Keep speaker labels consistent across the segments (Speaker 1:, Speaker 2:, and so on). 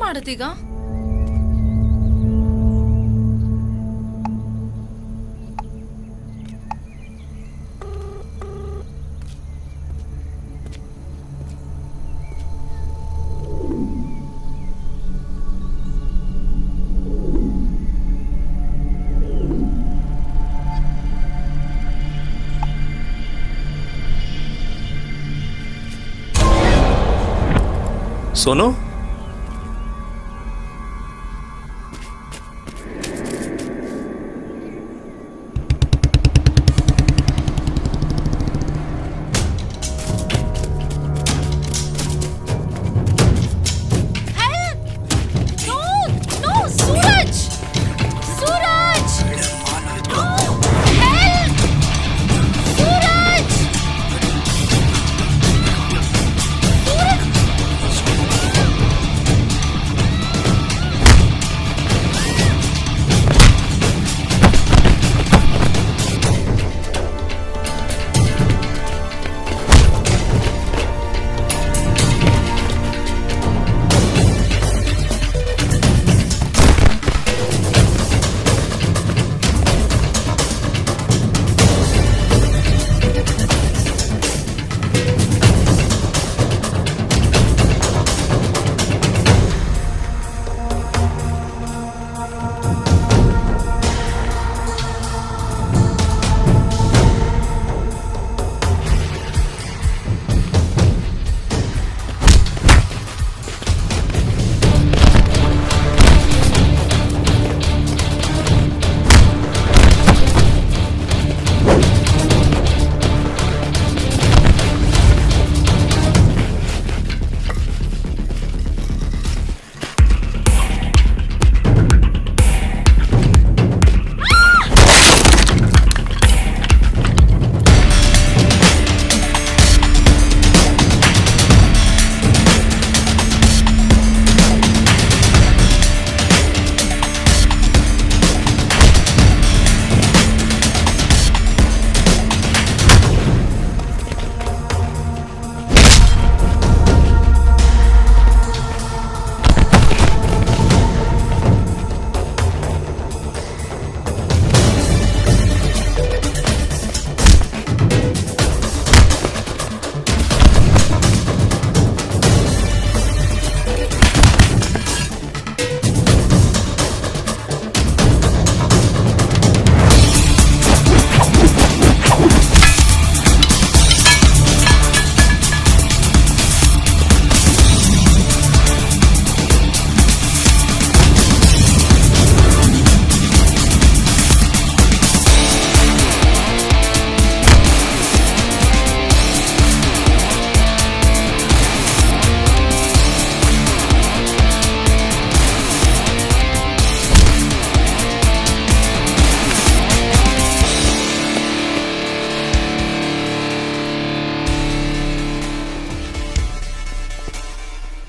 Speaker 1: ಮಾಡೋದೀಗ?
Speaker 2: सोनू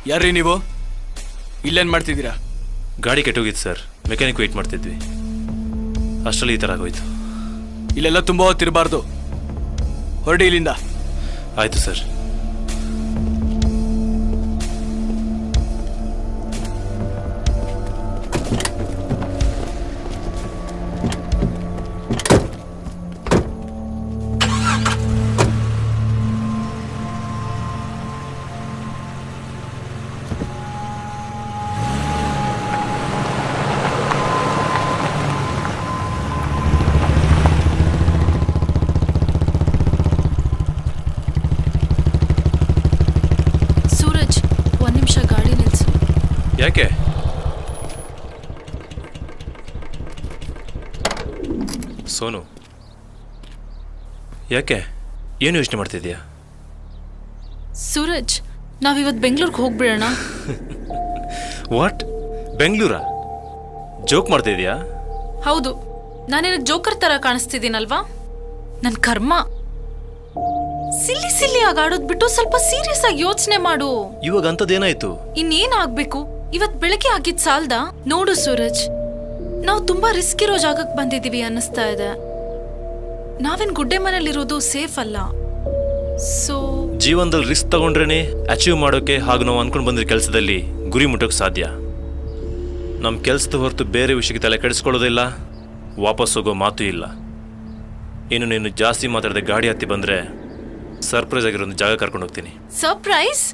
Speaker 3: ಯಾರ್ರೀ ನೀವು? ಇಲ್ಲೇನು ಮಾಡ್ತಿದ್ದೀರಾ?
Speaker 2: ಗಾಡಿ ಕೆಟ್ಟೋಗಿತ್ತು ಸರ್, ಮೆಕ್ಯಾನಿಕ್ ವೆಯ್ಟ್ ಮಾಡ್ತಿದ್ವಿ, ಅಷ್ಟರಲ್ಲಿ ಈ ಥರ ಆಗೋಯ್ತು.
Speaker 3: ಇಲ್ಲೆಲ್ಲ ತುಂಬ ಹೊತ್ತಿರಬಾರ್ದು, ಹೊರಡಿ ಇಲ್ಲಿಂದ.
Speaker 2: ಆಯಿತು ಸರ್. ಯಾಕೆ? ಸೋನು, ಯಾಕೆ? ಏನು ಯೋಚನೆ ಮಾಡ್ತಿದ್ಯಾ?
Speaker 1: ಸೂರಜ್, ನಾವಿವತ್ತು ಬೆಂಗಳೂರಿಗೆ ಹೋಗ್ಬಿಡೋಣ.
Speaker 2: ವಾಟ್? ಬೆಂಗಳೂರಾ? ಜೋಕ್ ಮಾಡ್ತಿದ್ಯಾ?
Speaker 1: ಹೌದು, ನಾನೇನಕ್ಕೆ ಜೋಕರ್ ತರ ಕಾಣಿಸ್ತಿದ್ದೀನಲ್ವಾ? ನನ್ನ ಕರ್ಮ. ಸಿಲ್ಲಿ ಆಗಾಡೋದ್ ಬಿಟ್ಟು ಸ್ವಲ್ಪ ಸೀರಿಯಸ್ ಆಗಿ ಯೋಚನೆ ಮಾಡು.
Speaker 2: ಇವಾಗ ಅಂತದೇನಾಯ್ತು?
Speaker 1: ಇನ್ನೇನ್ ಆಗ್ಬೇಕು? ಇವತ್ ಬೆಳಗ್ಗೆ ಆಗಿದ್ ಸಾಲ್ದ? ನೋಡು ಸೂರಜ್, ನಾವು ತುಂಬಾ ರಿಸ್ಕ್ ಇರೋ ಜಾಗಕ್ಕೆ ಬಂದಿದೀವಿ ಅನ್ನಿಸ್ತಾ ಇದೆ. ನಾವೇನ್ ಗುಡ್ಡೆ ಮನೇಲಿರೋದು ಸೇಫ್ ಅಲ್ಲ. ಸೊ
Speaker 2: ಜೀವನದಲ್ಲಿ ರಿಸ್ಕ್ ತಗೊಂಡ್ರೇನೆ ಅಚೀವ್ ಮಾಡೋಕೆ ಹಾಗೂ ನಾವು ಅನ್ಕೊಂಡ್ ಬಂದಿರೋ ಕೆಲಸದಲ್ಲಿ ಗುರಿ ಮುಟ್ಟೋಕೆ ಸಾಧ್ಯ. ನಮ್ಮ ಕೆಲಸದ ಹೊರತು ಬೇರೆ ವಿಷಯಕ್ಕೆ ತಲೆ ಕೆಡಿಸ್ಕೊಳ್ಳೋದಿಲ್ಲ, ವಾಪಸ್ ಹೋಗೋ ಮಾತು ಇಲ್ಲ. ಇನ್ನು ನೀನು ಜಾಸ್ತಿ ಮಾತಾಡದೆ ಗಾಡಿ ಹತ್ತಿ ಬಂದರೆ ಸರ್ಪ್ರೈಸ್ ಆಗಿರೋ ಒಂದು ಜಾಗ ಕರ್ಕೊಂಡು ಹೋಗ್ತೀನಿ.
Speaker 1: ಸರ್ಪ್ರೈಸ್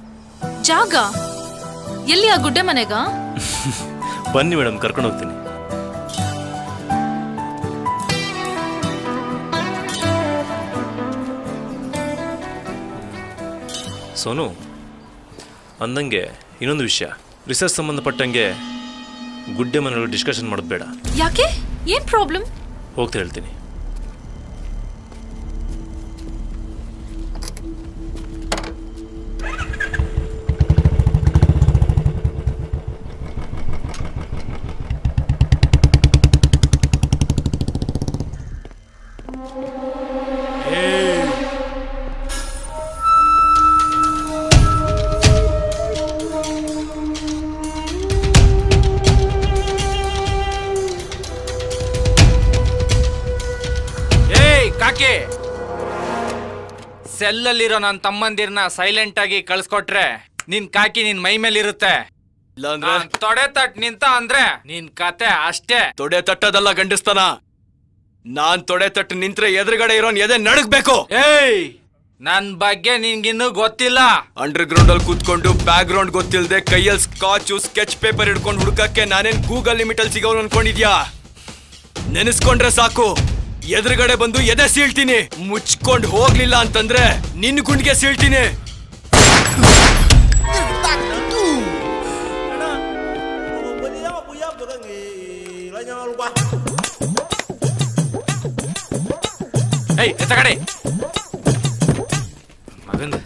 Speaker 1: ಜಾಗ? ಎಲ್ಲಿ? ಆ ಗುಡ್ಡೆ ಮನೆಗ?
Speaker 2: ಬನ್ನಿ ಮೇಡಮ್, ಕರ್ಕೊಂಡು ಹೋಗ್ತೀನಿ. ಸೋನು, ಅಂದಂಗೆ ಇನ್ನೊಂದು ವಿಷಯ, ರಿಸರ್ಚ್ ಸಂಬಂಧಪಟ್ಟಂಗೆ ಗುಡ್ಡೆ ಮನೆಗಳು ಡಿಸ್ಕಷನ್ ಮಾಡೋದು ಬೇಡ.
Speaker 1: ಯಾಕೆ? ಏನ್ ಪ್ರಾಬ್ಲಮ್?
Speaker 2: ಹೋಗ್ತಾ ಹೇಳ್ತೀನಿ.
Speaker 4: ಸೆಲ್ಲಲ್ಲಿರೋ ನನ್ನ ತಮ್ಮಂದಿರ್ನ ಸೈಲೆಂಟ್ ಆಗಿ ಕಳ್ಸ್ಕೊಟ್ರೆ ನಿನ್ ಕಾಕಿ ನಿನ್ ಮೈ ಮೇಲೆ ಇರುತ್ತೆ. ತೊಡೆ ತಟ್ ನಿಂತ ಅಂದ್ರೆ ನಿನ್ ಕತೆ ಅಷ್ಟೇ.
Speaker 3: ತೊಡೆ ತಟ್ಟದಲ್ಲ ಗಂಡಸ್ತಾನ. ನಾನ್ ತೊಡೆ ತಟ್ಟು ನಿಂತ್ರೆ ಎದುರುಗಡೆ ಇರೋನ್ ಎದೆ ನಡಗ್ಬೇಕು.
Speaker 4: ಏಯ್, ನನ್ ಬಗ್ಗೆ ನಿನ್ಗಿನ್ನೂ ಗೊತ್ತಿಲ್ಲ.
Speaker 3: ಅಂಡರ್ ಗ್ರೌಂಡ್ ಅಲ್ಲಿ ಕೂತ್ಕೊಂಡು ಬ್ಯಾಕ್ ಗ್ರೌಂಡ್ ಗೊತ್ತಿಲ್ಲದೆ ಕೈಯಲ್ಲಿ ಸ್ಕಾಚ್ ಸ್ಕೆಚ್ ಪೇಪರ್ ಹಿಡ್ಕೊಂಡು ಹುಡುಕಕ್ಕೆ ನಾನೇನ್ ಗೂಗಲ್ ಲಿಮಿಟ್ ಅಲ್ಲಿ ಸಿಗೋನು ಅನ್ಕೊಂಡಿದ್ಯಾ? ನೆನೆಸ್ಕೊಂಡ್ರೆ ಸಾಕು, ಎದುರುಗಡೆ ಬಂದು ಎದೆ ಸೀಳ್ತೀನಿ. ಮುಚ್ಕೊಂಡು ಹೋಗ್ಲಿಲ್ಲ ಅಂತಂದ್ರೆ ನಿನ್ ಗುಂಡಿಗೆ ಸೀಳ್ತೀನಿ.
Speaker 4: ಏಯ್, ಎತ್ತಗಡೆ
Speaker 2: ಮಗಂದ.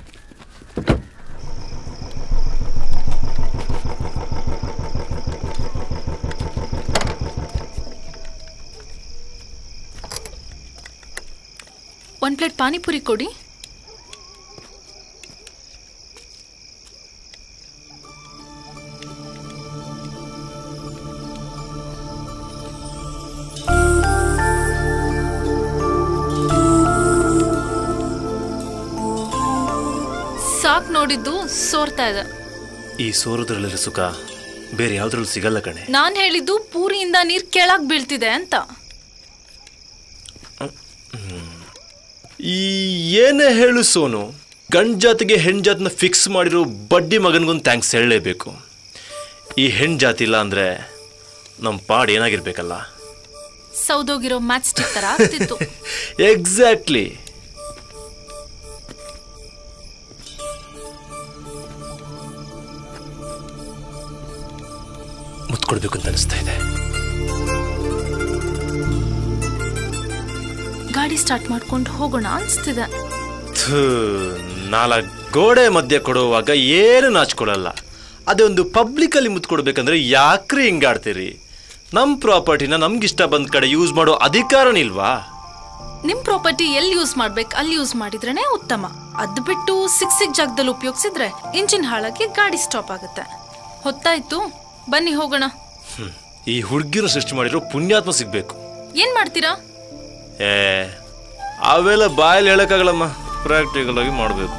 Speaker 1: ಒಂದ್ ಪ್ಲೇಟ್ ಪಾನಿಪುರಿ ಕೊಡಿ. ಸಾಕ್, ನೋಡಿದ್ದು ಸೋರ್ತಾ ಇದೆ.
Speaker 2: ಈ ಸೋರೋದ್ರಲ್ಲಿರೋ ಸುಖ ಬೇರೆ ಯಾವ್ದ್ರಲ್ಲೂ ಸಿಗಲ್ಲ ಕಣೆ.
Speaker 1: ನಾನ್ ಹೇಳಿದ್ದು ಪೂರಿಯಿಂದ ನೀರ್ ಕೆಳಗ್ ಬೀಳ್ತಿದೆ ಅಂತ.
Speaker 2: ಈ ಏನೇ ಹೇಳು ಸೋನು, ಗಂಡ್ ಜಾತಿಗೆ ಹೆಣ್ ಜಾತಿನ ಫಿಕ್ಸ್ ಮಾಡಿರೋ ಬಡ್ಡಿ ಮಗನಿಗೊಂದು ಥ್ಯಾಂಕ್ಸ್ ಹೇಳಲೇಬೇಕು. ಈ ಹೆಣ್ ಜಾತಿ ಇಲ್ಲ ಅಂದ್ರೆ ನಮ್ಮ ಪಾಡ್ ಏನಾಗಿರ್ಬೇಕಲ್ಲ.
Speaker 1: ಸೌದೋಗಿರೋ ಮ್ಯಾಚ್ ಸ್ಟಿಕ್ ತರ ಆಗ್ತಿತ್ತು.
Speaker 2: ಎಕ್ಸಾಕ್ಟ್ಲಿ. ಮುತ್ಕೊಡ್ಬೇಕು ಅಂತ ಅನಿಸ್ತಾ ಇದೆ.
Speaker 1: ಗಾಡಿ ಸ್ಟಾರ್ಟ್ ಮಾಡ್ಕೊಂಡು ಹೋಗೋಣ ಅನ್ಸ್ತಿದೆ.
Speaker 2: ನಾಲ್ಕು ಗೋಡೆ ಮಧ್ಯೆ ಕೊಡುವಾಗ ಏನು ನಾಚ್ಕೊಳ್ಳಲ್ಲ. ಅದೇ ಒಂದು ಪಬ್ಲಿಕಲ್ಲಿ ಮುತ್ಕೊಡ್ಬೇಕಂದ್ರೆ ಯಾಕ್ರಿ ಹಿಂಗಾಡ್ತೀರಿ? ನಮ್ಮ ಪ್ರಾಪರ್ಟಿನ ನಮ್ಗಿಷ್ಟ ಬಂದ ಕಡೆ ಯೂಸ್ ಮಾಡೋ ಅಧಿಕಾರನೇ ಇಲ್ವಾ?
Speaker 1: ನಿಮ್ ಪ್ರಾಪರ್ಟಿ ಎಲ್ಲಿ ಯೂಸ್ ಮಾಡ್ಬೇಕು ಅಲ್ಲಿ ಯೂಸ್ ಮಾಡಿದ್ರೇನೆ ಉತ್ತಮ. ಅದ್ ಬಿಟ್ಟು ಸಿಕ್ ಜಾಗದಲ್ಲಿ ಉಪಯೋಗಿಸಿದ್ರೆ ಇಂಜಿನ್ ಹಾಳಾಗಿ ಗಾಡಿ ಸ್ಟಾಪ್ ಆಗುತ್ತೆ. ಹೊತ್ತಾಯ್ತು, ಬನ್ನಿ ಹೋಗೋಣ.
Speaker 2: ಈ ಹುಡುಗಿರು ಸೃಷ್ಟಿ ಮಾಡಿರೋ ಪುಣ್ಯಾತ್ಮ ಸಿಗ್ಬೇಕು.
Speaker 1: ಏನ್ ಮಾಡ್ತೀರಾ?
Speaker 2: ಅವೆಲ್ಲ ಬಾಯಲ್ಲಿ ಹೇಳಕ್ಕಾಗಲ್ಲಮ್ಮ, ಪ್ರಾಕ್ಟಿಕಲ್ ಆಗಿ ಮಾಡಬೇಕು.